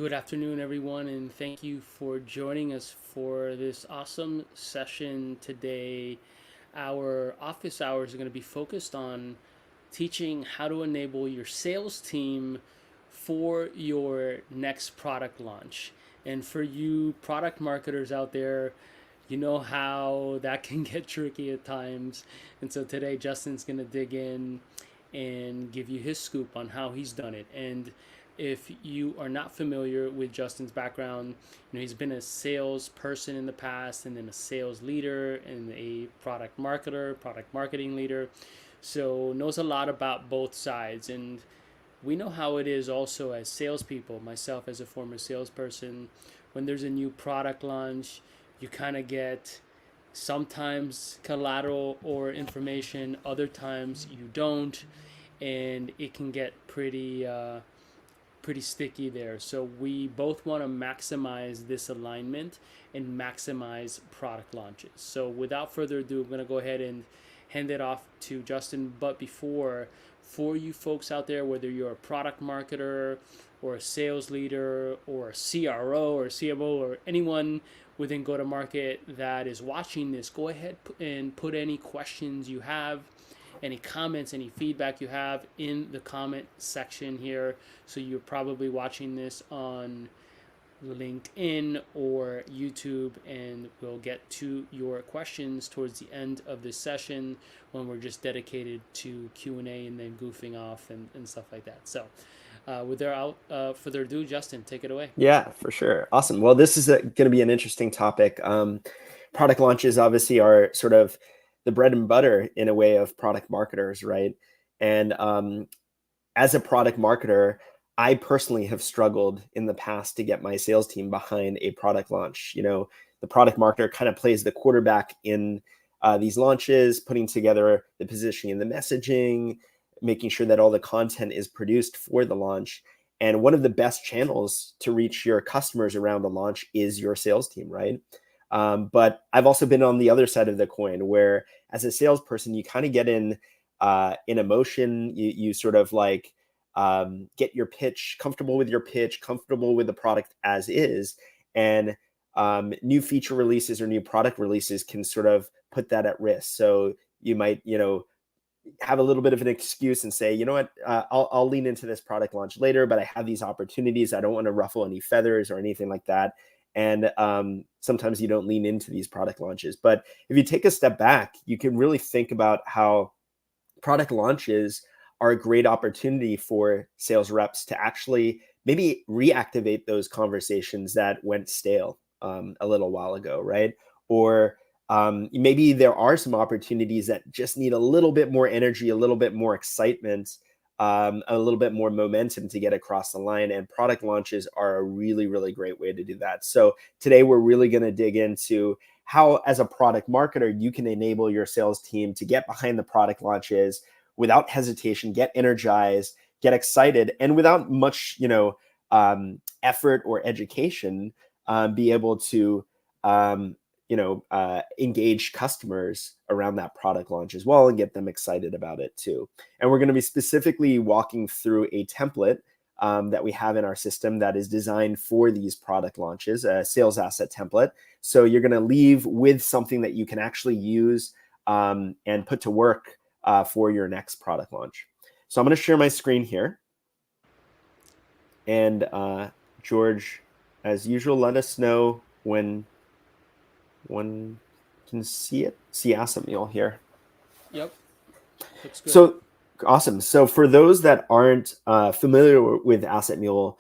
Good afternoon, everyone, and thank you for joining us for this awesome session today. Our office hours are going to be focused on teaching how to enable your sales team for your next product launch. And for you product marketers out there, you know how that can get tricky at times. And so today, Justin's going to dig in and give you his scoop on how he's done it. And if you are not familiar with Justin's background, he's been a salesperson in the past, and then a sales leader, and a product marketer, product marketing leader. So knows a lot about both sides. And we know how it is also as salespeople, myself as a former salesperson, when there's a new product launch, you kind of get sometimes collateral or information, other times you don't, and it can get pretty sticky there. So we both want to maximize this alignment and maximize product launches. So without further ado, I'm going to go ahead and hand it off to Justin. But before, for you folks out there, whether you're a product marketer or a sales leader or a CRO or CMO or anyone within go to market that is watching this, go ahead and put any questions you have, any comments, any feedback you have in the comment section here. So you're probably watching this on LinkedIn or YouTube, and we'll get to your questions towards the end of this session when we're just dedicated to Q&A and then goofing off and stuff like that. So without further ado, Justin, take it away. Yeah, for sure. Awesome. Well, this is going to be an interesting topic. Product launches obviously are sort of the bread and butter in a way of product marketers, right? And as a product marketer, I personally have struggled in the past to get my sales team behind a product launch. The product marketer kind of plays the quarterback in these launches, putting together the positioning and the messaging, making sure that all the content is produced for the launch. And one of the best channels to reach your customers around the launch is your sales team, right? But I've also been on the other side of the coin, where as a salesperson, you kind of get in emotion. You sort of like get your pitch, comfortable with your pitch, comfortable with the product as is. And new feature releases or new product releases can sort of put that at risk. So you might, have a little bit of an excuse and say, you know what, I'll lean into this product launch later, but I have these opportunities. I don't want to ruffle any feathers or anything like that. And sometimes you don't lean into these product launches. But if you take a step back, you can really think about how product launches are a great opportunity for sales reps to actually maybe reactivate those conversations that went stale a little while ago, right? Or maybe there are some opportunities that just need a little bit more energy, a little bit more excitement, a little bit more momentum to get across the line. And product launches are a really, really great way to do that. So today we're really going to dig into how, as a product marketer, you can enable your sales team to get behind the product launches without hesitation, get energized, get excited, and without much, effort or education, be able to engage customers around that product launch as well and get them excited about it too. And we're going to be specifically walking through a template that we have in our system that is designed for these product launches, a sales asset template. So you're going to leave with something that you can actually use and put to work for your next product launch. So I'm going to share my screen here. And George, as usual, let us know when one can see it. See Asset Mule here. Yep. Looks good. So awesome. So for those that aren't familiar with Asset Mule,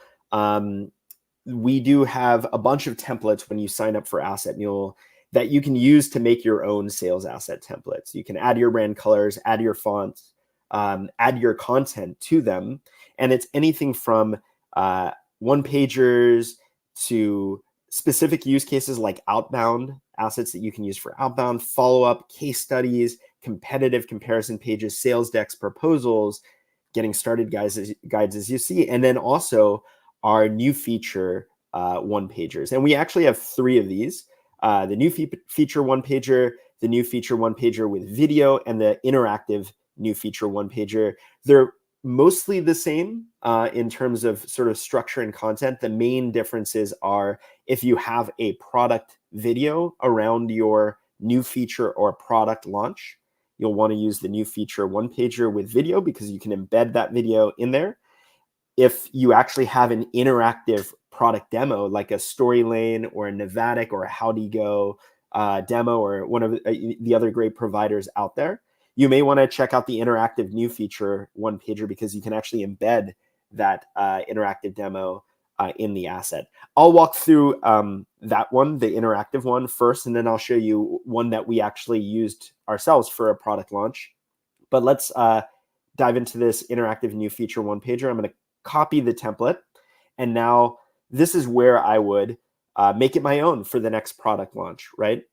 we do have a bunch of templates when you sign up for Asset Mule that you can use to make your own sales asset templates. You can add your brand colors, add your fonts, add your content to them. And it's anything from one-pagers to specific use cases like outbound assets that you can use for outbound, follow-up, case studies, competitive comparison pages, sales decks, proposals, getting started guides as you see, and then also our new feature one-pagers. And we actually have 3 of these, the new feature one-pager, the new feature one-pager with video, and the interactive new feature one-pager. They're mostly the same in terms of sort of structure and content. The main differences are if you have a product video around your new feature or product launch, you'll want to use the new feature one pager with video because you can embed that video in there. If you actually have an interactive product demo, like a Story Lane or a Novatic or a HowDiGo demo or one of the other great providers out there, you may want to check out the interactive new feature one pager because you can actually embed that interactive demo in the asset. I'll walk through that one, the interactive one first, and then I'll show you one that we actually used ourselves for a product launch. But let's dive into this interactive new feature one pager. I'm going to copy the template, and now this is where I would make it my own for the next product launch, right?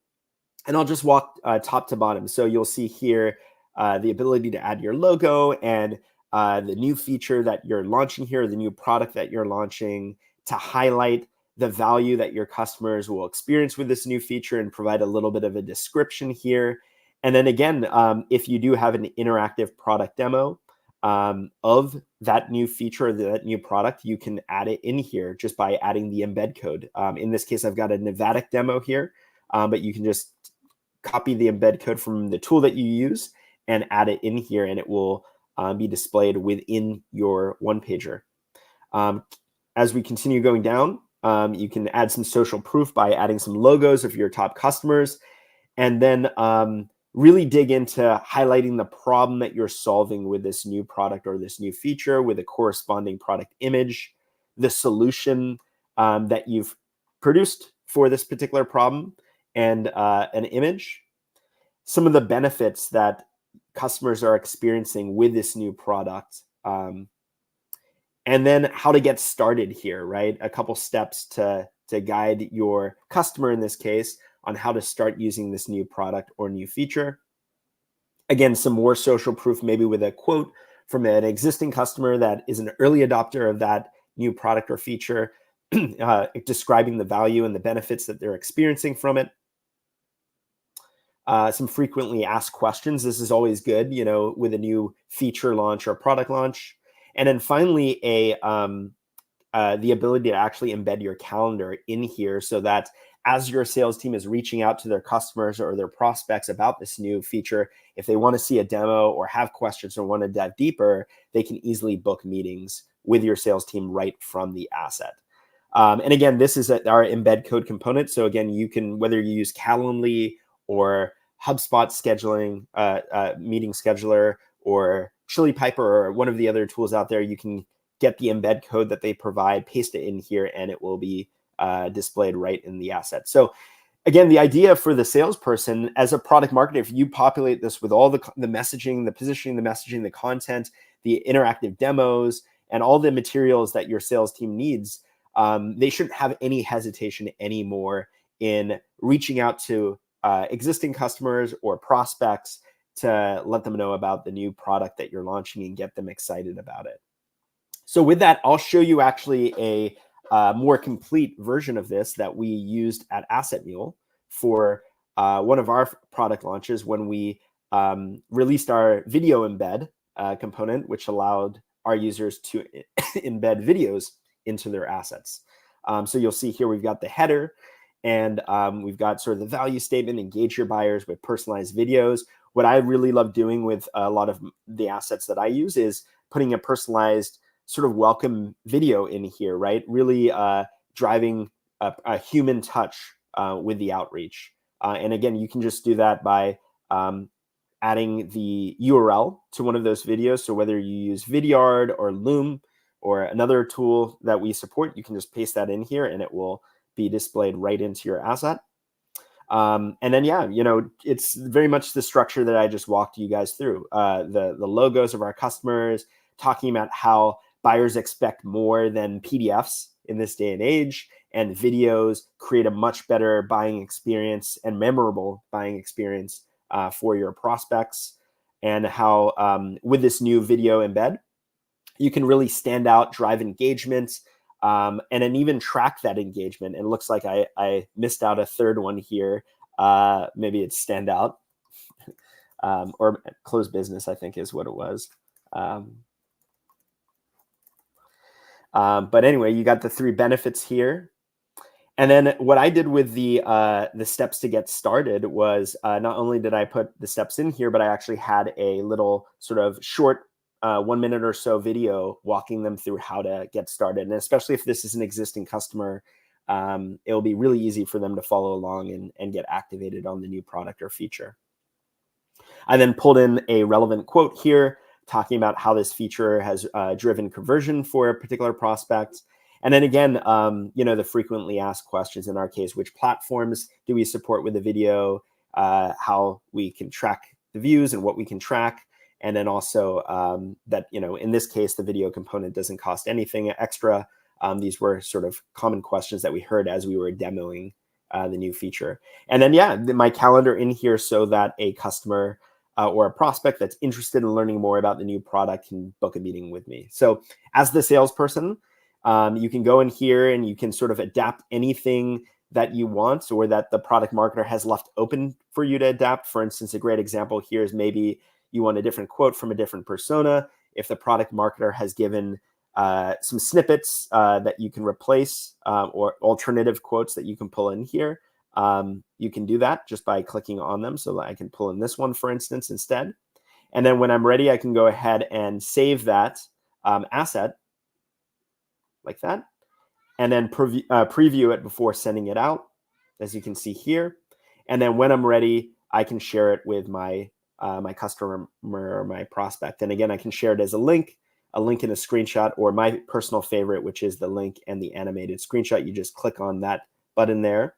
And I'll just walk top to bottom. So you'll see here the ability to add your logo and the new feature that you're launching here, the new product that you're launching, to highlight the value that your customers will experience with this new feature and provide a little bit of a description here. And then again, if you do have an interactive product demo of that new feature, that new product, you can add it in here just by adding the embed code. In this case, I've got a Novatic demo here, but you can just copy the embed code from the tool that you use and add it in here, and it will be displayed within your one pager. As we continue going down, you can add some social proof by adding some logos of your top customers, and then really dig into highlighting the problem that you're solving with this new product or this new feature with a corresponding product image, the solution that you've produced for this particular problem, and an image, some of the benefits that customers are experiencing with this new product, and then how to get started here, right? A couple steps to guide your customer in this case on how to start using this new product or new feature. Again, some more social proof, maybe with a quote from an existing customer that is an early adopter of that new product or feature, describing the value and the benefits that they're experiencing from it. Some frequently asked questions. This is always good, you know, with a new feature launch or product launch. And then finally, the ability to actually embed your calendar in here so that as your sales team is reaching out to their customers or their prospects about this new feature, if they want to see a demo or have questions or want to dive deeper, they can easily book meetings with your sales team right from the asset. And again, this is our embed code component. So again, you can, whether you use Calendly or HubSpot scheduling, meeting scheduler, or Chili Piper or one of the other tools out there, you can get the embed code that they provide, paste it in here, and it will be displayed right in the asset. So again, the idea for the salesperson as a product marketer, if you populate this with all the messaging, the positioning, the messaging, the content, the interactive demos, and all the materials that your sales team needs, they shouldn't have any hesitation anymore in reaching out to existing customers or prospects to let them know about the new product that you're launching and get them excited about it. So with that, I'll show you actually a more complete version of this that we used at Asset Mule for one of our product launches when we released our video embed component, which allowed our users to embed videos into their assets. So you'll see here we've got the header, and we've got sort of the value statement, engage your buyers with personalized videos. What I really love doing with a lot of the assets that I use is putting a personalized sort of welcome video in here, right? Really driving a human touch with the outreach. And again, you can just do that by adding the URL to one of those videos. So whether you use Vidyard or Loom or another tool that we support, you can just paste that in here and it will be displayed right into your asset. And then, yeah, you know, it's very much the structure that I just walked you guys through. The logos of our customers, talking about how buyers expect more than PDFs in this day and age, and videos create a much better buying experience and memorable buying experience for your prospects, and how with this new video embed, you can really stand out, drive engagement, and then even track that engagement. And it looks like I missed out a third one here. Maybe it's stand out or close business, I think is what it was. But anyway, you got the 3 benefits here. And then what I did with the steps to get started was not only did I put the steps in here, but I actually had a little sort of short 1 minute or so video walking them through how to get started. And especially if this is an existing customer, it'll be really easy for them to follow along and get activated on the new product or feature. I then pulled in a relevant quote here talking about how this feature has driven conversion for a particular prospect. And then again, the frequently asked questions in our case: which platforms do we support with the video, how we can track the views and what we can track. And then also that, in this case, the video component doesn't cost anything extra. These were sort of common questions that we heard as we were demoing the new feature. And then, my calendar in here so that a customer or a prospect that's interested in learning more about the new product can book a meeting with me. So as the salesperson, you can go in here and you can sort of adapt anything that you want or that the product marketer has left open for you to adapt. For instance, a great example here is maybe you want a different quote from a different persona. If the product marketer has given some snippets that you can replace or alternative quotes that you can pull in here, you can do that just by clicking on them. So I can pull in this one, for instance, instead. And then when I'm ready, I can go ahead and save that asset like that, and then preview it before sending it out, as you can see here. And then when I'm ready, I can share it with my my customer or my prospect. And again, I can share it as a link in a screenshot, or my personal favorite, which is the link and the animated screenshot. You just click on that button there.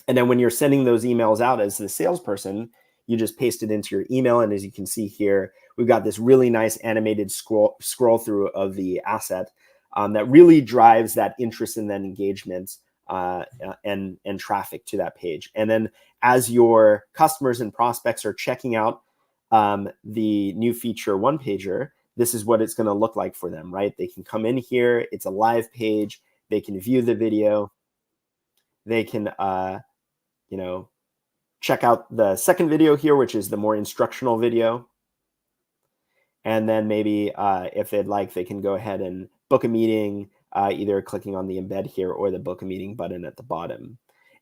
And then when you're sending those emails out as the salesperson, you just paste it into your email. And as you can see here, we've got this really nice animated scroll through of the asset that really drives that interest and then engagement and traffic to that page. And then as your customers and prospects are checking out the new feature one pager, this is what it's going to look like for them, right? They can come in here. It's a live page. They can view the video. They can, check out the second video here, which is the more instructional video. And then maybe if they'd like, they can go ahead and book a meeting, either clicking on the embed here or the book a meeting button at the bottom.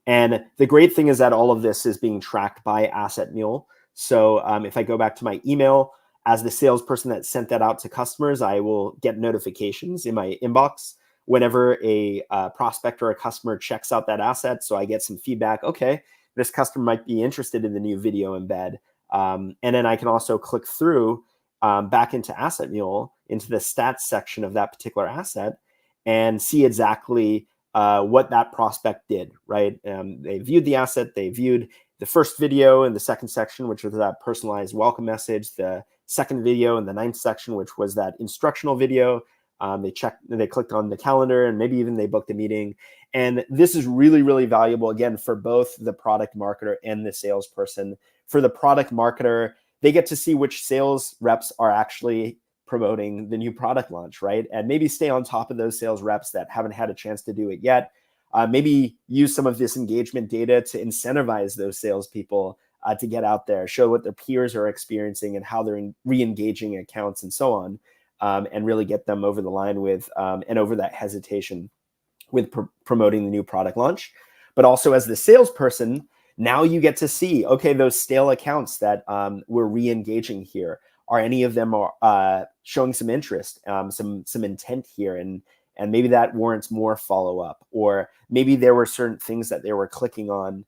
And the great thing is that all of this is being tracked by Asset Mule. So if I go back to my email, as the salesperson that sent that out to customers, I will get notifications in my inbox whenever a prospect or a customer checks out that asset. So I get some feedback. Okay, this customer might be interested in the new video embed. And then I can also click through back into Asset Mule, into the stats section of that particular asset, and see exactly what that prospect did, right? They viewed the asset, they viewed the first video in the second section, which was that personalized welcome message, the second video in the ninth section, which was that instructional video. They clicked on the calendar, and maybe even they booked a meeting. And this is really, really valuable, again, for both the product marketer and the salesperson. For the product marketer, they get to see which sales reps are actually promoting the new product launch, right? And maybe stay on top of those sales reps that haven't had a chance to do it yet. Maybe use some of this engagement data to incentivize those salespeople to get out there, show what their peers are experiencing and how they're re-engaging accounts and so on, and really get them over the line with and over that hesitation with promoting the new product launch. But also as the salesperson, now you get to see, okay, those stale accounts that we're re-engaging here, are any of them showing some interest, some intent here, and maybe that warrants more follow-up, or maybe there were certain things that they were clicking on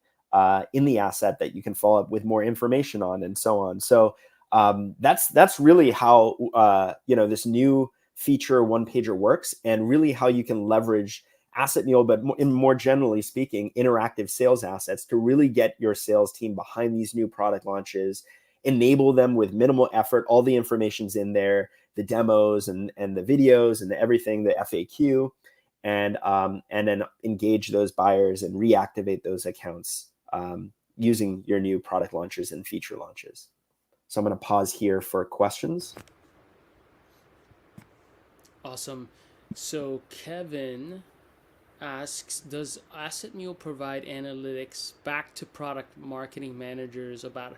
in the asset that you can follow up with more information on, and so on. So that's really how this new feature one pager works, and really how you can leverage Asset Mule, but more generally speaking, interactive sales assets to really get your sales team behind these new product launches, enable them with minimal effort. All the information's in there, the demos and the videos and everything, the FAQ, and then engage those buyers and reactivate those accounts using your new product launches and feature launches. So I'm going to pause here for questions. Awesome. So Kevin asks, does Asset Mule provide analytics back to product marketing managers about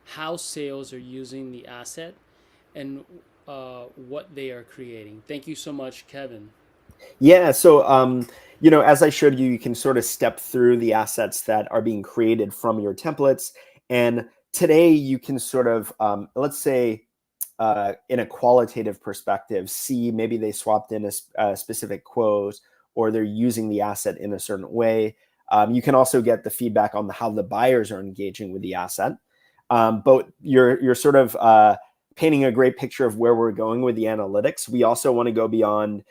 how sales are using the asset and what they are creating? Thank you so much, Kevin. Yeah. So, as I showed you, you can sort of step through the assets that are being created from your templates. And today you can sort of, let's say, in a qualitative perspective, see maybe they swapped in a specific quote or they're using the asset in a certain way. You can also get the feedback on how the buyers are engaging with the asset. But you're sort of painting a great picture of where we're going with the analytics. We also want to go beyond,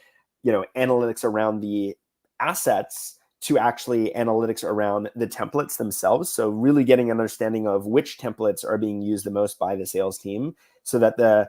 analytics around the assets to actually analytics around the templates themselves. So really getting an understanding of which templates are being used the most by the sales team, so that the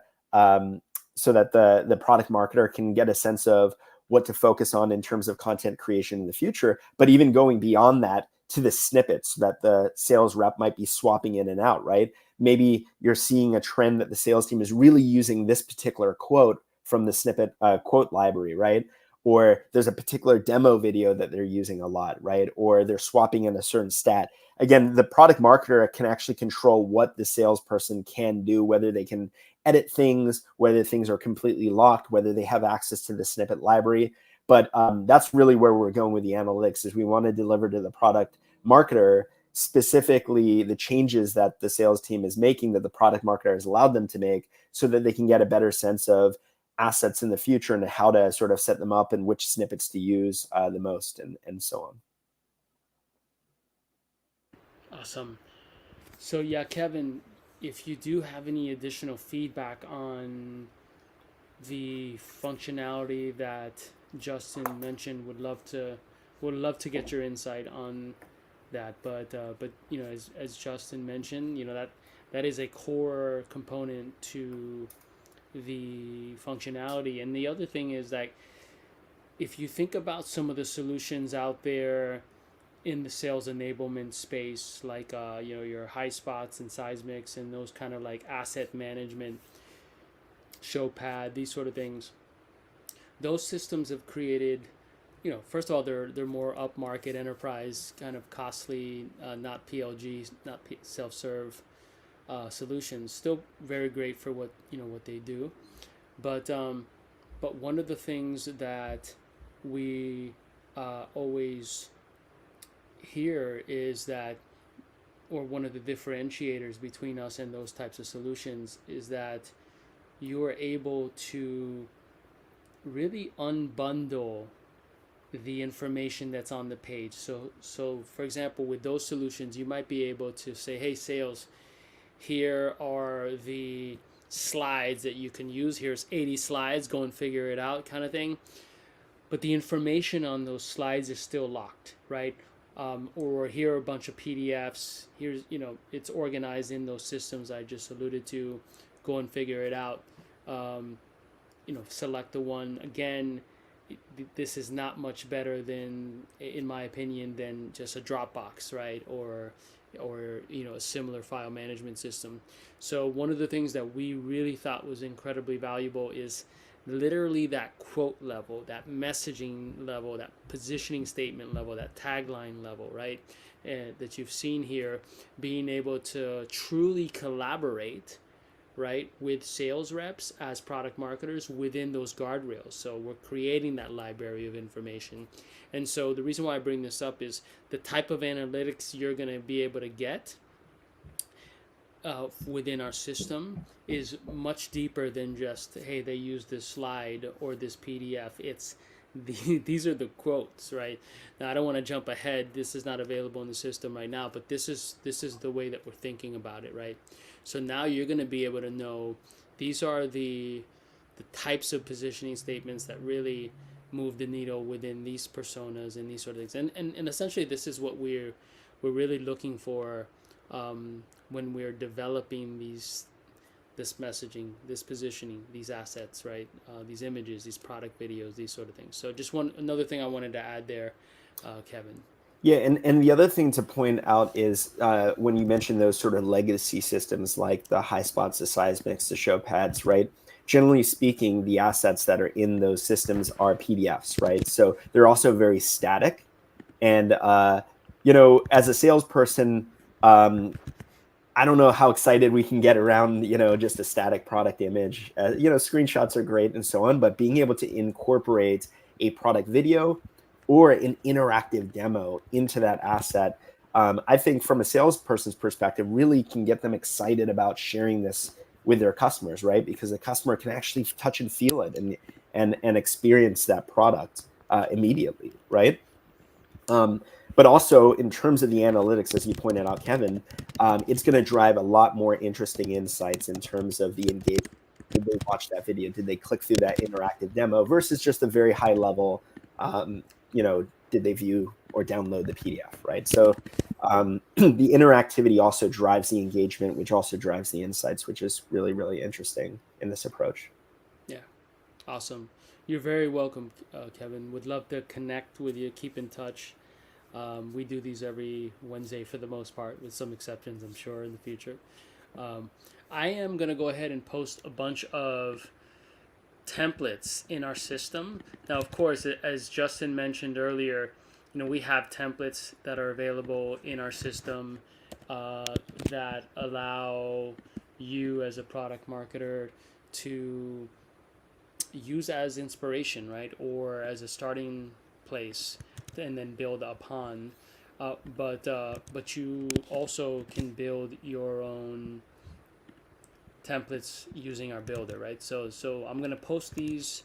product marketer can get a sense of what to focus on in terms of content creation in the future. But even going beyond that to the snippets that the sales rep might be swapping in and out, right? Maybe you're seeing a trend that the sales team is really using this particular quote from the snippet quote library, right? Or there's a particular demo video that they're using a lot, right? Or they're swapping in a certain stat. Again, the product marketer can actually control what the salesperson can do, whether they can edit things, whether things are completely locked, whether they have access to the snippet library. But that's really where we're going with the analytics, is we want to deliver to the product marketer specifically the changes that the sales team is making, that the product marketer has allowed them to make, so that they can get a better sense of assets in the future and how to sort of set them up and which snippets to use the most, and so on. Awesome. So yeah, Kevin, if you do have any additional feedback on the functionality that Justin mentioned, would love to get your insight on that. But as Justin mentioned, that is a core component to the functionality. And the other thing is that if you think about some of the solutions out there in the sales enablement space, like your HighSpots and Seismics and those kind of like asset management, Showpad, these sort of things, those systems have created, first of all, they're more upmarket enterprise, kind of costly, not PLG, not self-serve solutions. Still very great for what they do, but one of the things that we always hear is that, or one of the differentiators between us and those types of solutions, is that you are able to really unbundle the information that's on the page. So for example, with those solutions, you might be able to say, hey, sales, here are the slides that you can use. Here's 80 slides, go and figure it out, kind of thing. But the information on those slides is still locked, right? Or here are a bunch of PDFs. Here's, it's organized in those systems I just alluded to. Go and figure it out. Select the one. Again, this is not much better than, in my opinion, than just a Dropbox, right? Or a similar file management system. So one of the things that we really thought was incredibly valuable is literally that quote level, that messaging level, that positioning statement level, that tagline level, right? That you've seen here, being able to truly collaborate, right, with sales reps as product marketers within those guardrails. So we're creating that library of information. And so the reason why I bring this up is the type of analytics you're going to be able to get within our system is much deeper than just, hey, they use this slide or this PDF. It's these are the quotes, right? Now I don't want to jump ahead. This is not available in the system right now, but this is the way that we're thinking about it, right? So now you're going to be able to know these are the types of positioning statements that really move the needle within these personas and these sort of things. And essentially this is what we're really looking for when we're developing this messaging, this positioning, these assets, right? These images, these product videos, these sort of things. So just another thing I wanted to add there, Kevin. Yeah, and the other thing to point out is when you mention those sort of legacy systems like the HighSpots, the Seismics, the Showpads, right? Generally speaking, the assets that are in those systems are PDFs, right? So they're also very static. And, as a salesperson, I don't know how excited we can get around, just a static product image. Screenshots are great and so on, but being able to incorporate a product video or an interactive demo into that asset, I think from a salesperson's perspective, really can get them excited about sharing this with their customers, right? Because the customer can actually touch and feel it and experience that product immediately, right? But also in terms of the analytics, as you pointed out, Kevin, it's going to drive a lot more interesting insights in terms of the engagement. Did they watch that video? Did they click through that interactive demo versus just a very high level, did they view or download the PDF, right? So the interactivity also drives the engagement, which also drives the insights, which is really, really interesting in this approach. Yeah, awesome. You're very welcome, Kevin. Would love to connect with you, keep in touch. We do these every Wednesday for the most part, with some exceptions, I'm sure, in the future. I am going to go ahead and post a bunch of templates in our system. Now, of course, as Justin mentioned earlier, we have templates that are available in our system that allow you as a product marketer to use as inspiration, right? Or as a starting place and then build upon. But you also can build your own templates using our builder, right? So I'm gonna post these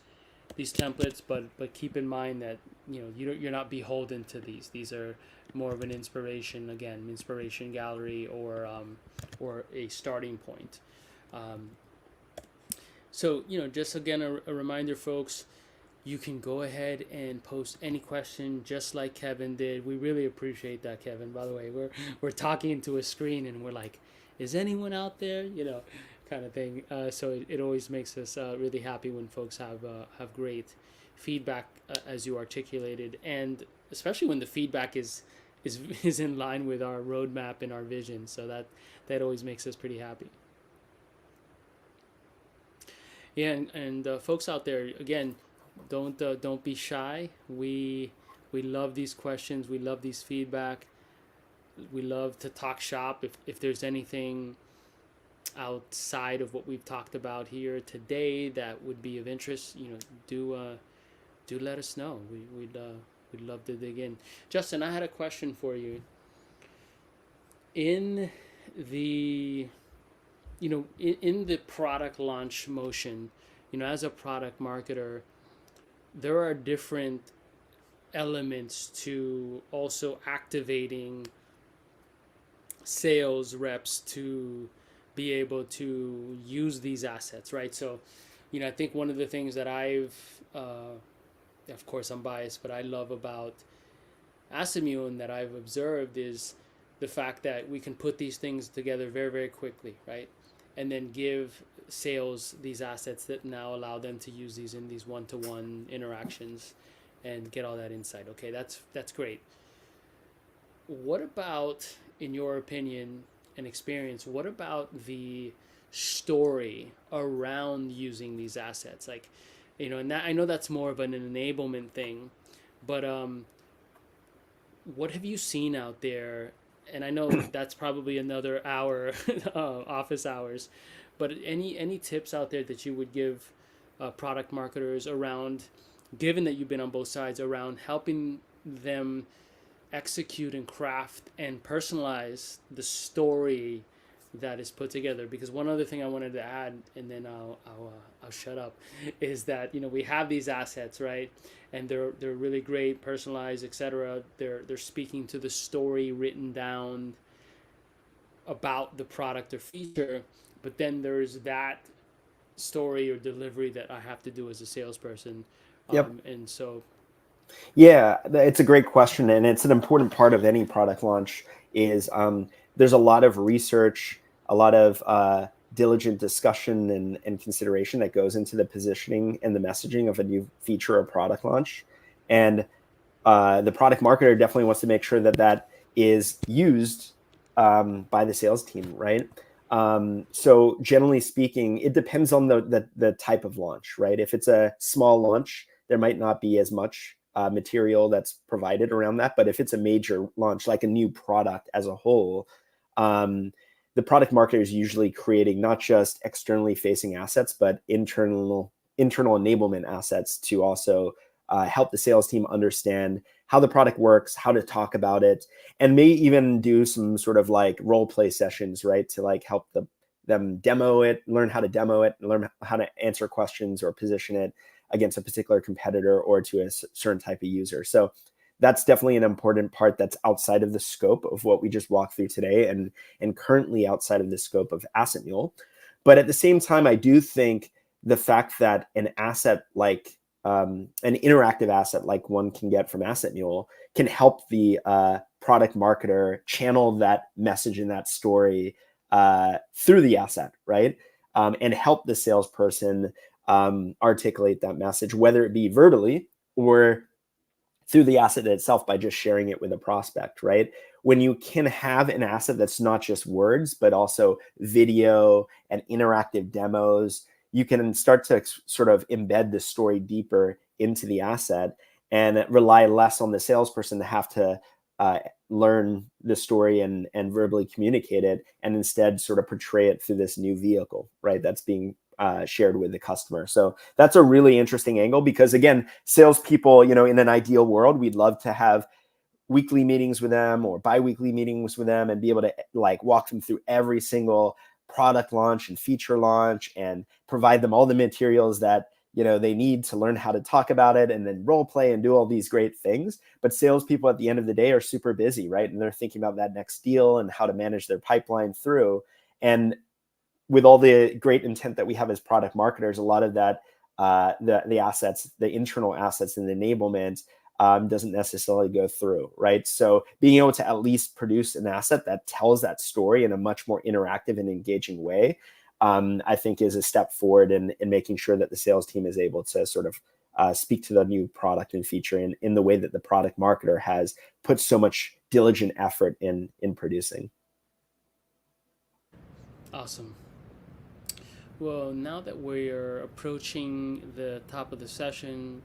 templates, but keep in mind that you're not beholden to these. These are more of an inspiration, again, inspiration gallery or a starting point. So just again a reminder, folks. You can go ahead and post any question, just like Kevin did. We really appreciate that, Kevin. By the way, we're talking into a screen and we're like, "Is anyone out there?" Kind of thing. So it always makes us really happy when folks have great feedback, as you articulated, and especially when the feedback is in line with our roadmap and our vision. So that always makes us pretty happy. Yeah, and folks out there, again, don't be shy. We love these questions. We love these feedback. We love to talk shop. If there's anything outside of what we've talked about here today that would be of interest, do let us know. We'd love to dig in. Justin, I had a question for you. In the in the product launch motion, as a product marketer, there are different elements to also activating sales reps to be able to use these assets, right? So, I think one of the things that of course I'm biased, but I love about Asimune that I've observed is the fact that we can put these things together very, very quickly, right? And then give sales these assets that now allow them to use these in these one-to-one interactions and get all that insight. Okay, that's great. What about, in your opinion and experience, what about the story around using these assets? Like, and that, I know that's more of an enablement thing, but what have you seen out there? And I know that's probably another hour, office hours, but any tips out there that you would give product marketers around, given that you've been on both sides, around helping them execute and craft and personalize the story that is put together? Because one other thing I wanted to add, and then I'll shut up, is that we have these assets, right? And they're really great, personalized, etc. They're speaking to the story written down about the product or feature, but then there's that story or delivery that I have to do as a salesperson. Yep. And so, yeah, it's a great question, and it's an important part of any product launch. Is there's a lot of research, a lot of diligent discussion and consideration that goes into the positioning and the messaging of a new feature or product launch, and the product marketer definitely wants to make sure that that is used by the sales team, right? So generally speaking, it depends on the type of launch, right? If it's a small launch, there might not be as much material that's provided around that. But if it's a major launch, like a new product as a whole, the product marketer is usually creating not just externally facing assets, but internal enablement assets to also help the sales team understand how the product works, how to talk about it, and may even do some sort of like role play sessions, right, to like help them demo it, learn how to demo it, and learn how to answer questions or position it against a particular competitor or to a certain type of user. So that's definitely an important part that's outside of the scope of what we just walked through today, and currently outside of the scope of Asset Mule. But at the same time, I do think the fact that an asset like an interactive asset like one can get from Asset Mule can help the product marketer channel that message and that story through the asset, right? And help the salesperson articulate that message, whether it be verbally or through the asset itself by just sharing it with a prospect, right? When you can have an asset that's not just words, but also video and interactive demos, you can start to sort of embed the story deeper into the asset and rely less on the salesperson to have to learn the story and verbally communicate it, and instead sort of portray it through this new vehicle, right? That's being shared with the customer. So that's a really interesting angle because, again, salespeople, in an ideal world, we'd love to have weekly meetings with them or bi-weekly meetings with them and be able to like walk them through every single product launch and feature launch and provide them all the materials that they need to learn how to talk about it and then role play and do all these great things. But salespeople at the end of the day are super busy, right? And they're thinking about that next deal and how to manage their pipeline through. And with all the great intent that we have as product marketers, a lot of that, the assets, the internal assets and the enablement doesn't necessarily go through, right? So being able to at least produce an asset that tells that story in a much more interactive and engaging way, I think is a step forward in making sure that the sales team is able to sort of speak to the new product and feature in the way that the product marketer has put so much diligent effort in producing. Awesome. Well, now that we're approaching the top of the session,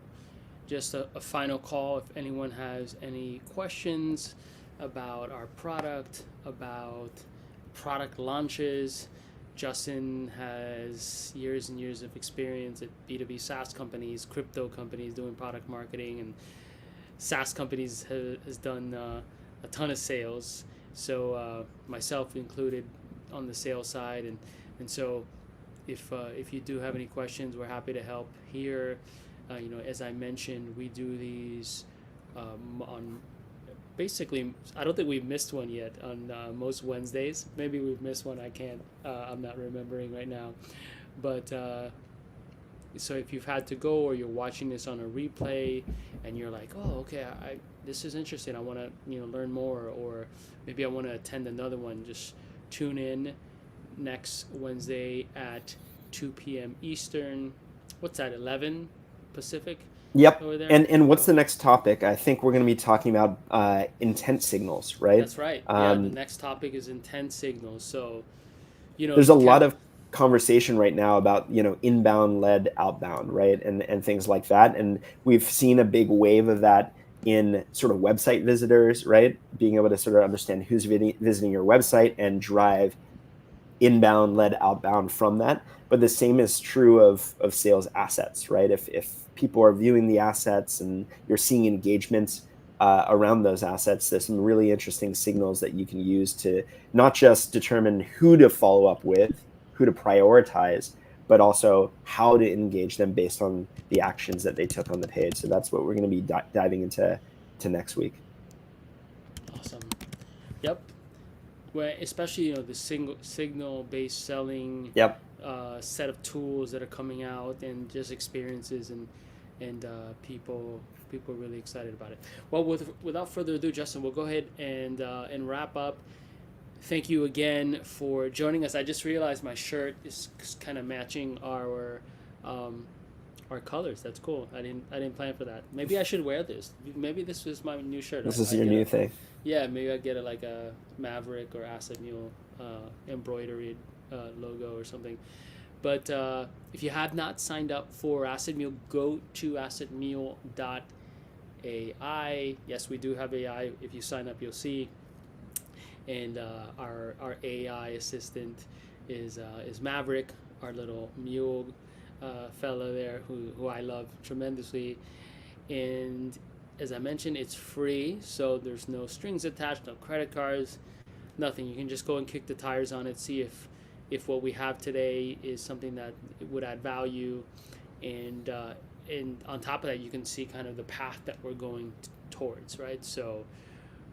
just a final call if anyone has any questions about our product, about product launches. Justin has years and years of experience at B2B SaaS companies, crypto companies doing product marketing, and SaaS companies has done a ton of sales. So myself included on the sales side, and so if you do have any questions, we're happy to help here. As I mentioned, we do these on basically. I don't think we've missed one yet on most Wednesdays. Maybe we've missed one. I can't. I'm not remembering right now. But so if you've had to go or you're watching this on a replay and you're like, oh, okay, this is interesting. I want to learn more, or maybe I want to attend another one. Just tune in next Wednesday at 2 p.m. Eastern. What's that? 11 Pacific. Yep. Over there. And what's the next topic? I think we're going to be talking about intent signals, right? That's right. Yeah. The next topic is intent signals. So, there's a lot of conversation right now about inbound led outbound, right, and things like that, and we've seen a big wave of that in sort of website visitors, right, being able to sort of understand who's visiting your website and drive inbound led outbound from that. But the same is true of sales assets, right? If people are viewing the assets and you're seeing engagements around those assets, there's some really interesting signals that you can use to not just determine who to follow up with, who to prioritize, but also how to engage them based on the actions that they took on the page. So that's what we're going to be diving into next week. Awesome. Yep. Well, especially the signal-based selling. Yep. Set of tools that are coming out, and just experiences, and people are really excited about it. Well, without further ado, Justin, we'll go ahead and wrap up. Thank you again for joining us. I just realized my shirt is kind of matching our colors. That's cool. I didn't plan for that. Maybe I should wear this. Maybe this is my new shirt. This is your new thing. Yeah, maybe I get like a Maverick or Asset Mule embroidered logo or something. But if you have not signed up for Asset Mule, go to assetmule.ai. Yes, we do have AI. If you sign up, you'll see. And our AI assistant is Maverick, our little mule fellow there, who I love tremendously. And as I mentioned, it's free, so there's no strings attached, no credit cards, nothing. You can just go and kick the tires on it, see if what we have today is something that would add value, and on top of that, you can see kind of the path that we're going towards, right? So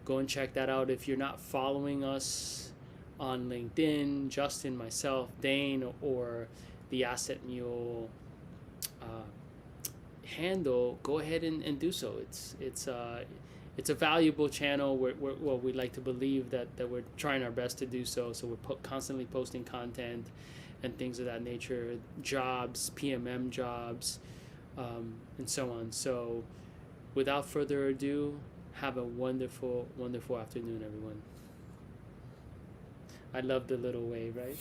go and check that out. If you're not following us on LinkedIn, Justin, myself, Dane, or the Asset Mule handle, go ahead and do so. It's a valuable channel. Well, we like to believe that we're trying our best to do so. So we're constantly posting content and things of that nature, jobs, PMM jobs, and so on. So without further ado, have a wonderful, wonderful afternoon, everyone. I love the little wave, right?